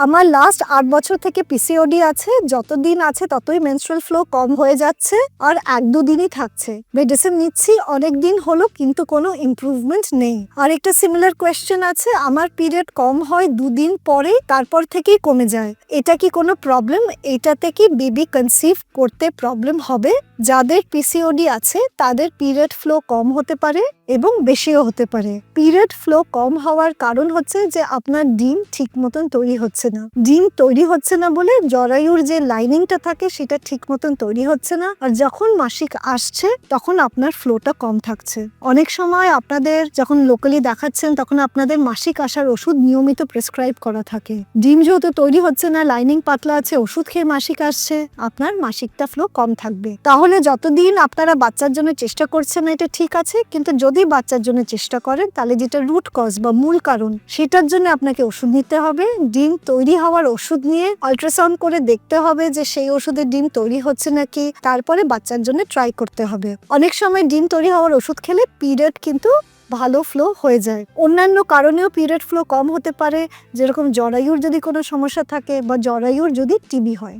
আমার লাস্ট 8 বছর থেকে পিসিওডি আছে, যতদিন আছে ততই মেনস্ট্রুয়াল ফ্লো কম হয়ে যাচ্ছে আর 1-2 দিনই থাকছে। মেডিসিন নিচ্ছি অনেক দিন হলো কিন্তু কোনো ইমপ্রুভমেন্ট নেই। আর একটা সিমিলার কোয়েশ্চেন আছে, আমার পিরিয়ড কম হয় 2 দিন পরে, তারপর থেকেই কমে যায়, এটা কি কোনো প্রবলেম? এটাতে কি বেবি কনসিভ করতে প্রবলেম হবে? যাদের পিসিওডি আছে তাদের পিরিয়ড ফ্লো কম হতে পারে এবং বেশিও হতে পারে। পিরিয়ড ফ্লো কম হওয়ার কারণ হচ্ছে যে আপনার ডিম ঠিক মতন তৈরি হচ্ছে না। ডিম তৈরি হচ্ছে না বলে জরায়ুর যে লাইনিংটা থাকে সেটা ঠিক মতন তৈরি হচ্ছে না, আর যখন মাসিক আসছে তখন আপনার ফ্লোটা কম থাকছে। অনেক সময় আপনাদের যখন লোকালি দেখাচ্ছেন তখন আপনাদের মাসিক আসার ওষুধ নিয়মিত প্রেসক্রাইব করা থাকে। ডিম যেহেতু তৈরি হচ্ছে না, লাইনিং পাতলা আছে, ওষুধ খেয়ে মাসিক আসছে, আপনার মাসিকটা ফ্লো কম থাকবে। তাহলে যতদিন আপনারা বাচ্চার জন্য চেষ্টা করছেন না এটা ঠিক আছে, কিন্তু যদি বাচ্চার জন্য চেষ্টা করেন তাহলে যেটা রুট কজ বা মূল কারণ সেটার জন্য আপনাকে ওষুধ নিতে হবে। ডিম তৈরি হওয়ার ওষুধ নিয়ে আল্ট্রাসাউন্ড করে দেখতে হবে যে সেই ওষুধে ডিম তৈরি হচ্ছে নাকি, তারপরে বাচ্চার জন্য ট্রাই করতে হবে। অনেক সময় ডিম তৈরি হওয়ার ওষুধ খেলে পিরিয়ড কিন্তু ভালো ফ্লো হয়ে যায়। অন্যান্য কারণেও পিরিয়ড ফ্লো কম হতে পারে, যেরকম জরায়ুর যদি কোনো সমস্যা থাকে বা জরায়ুর যদি টিবি হয়।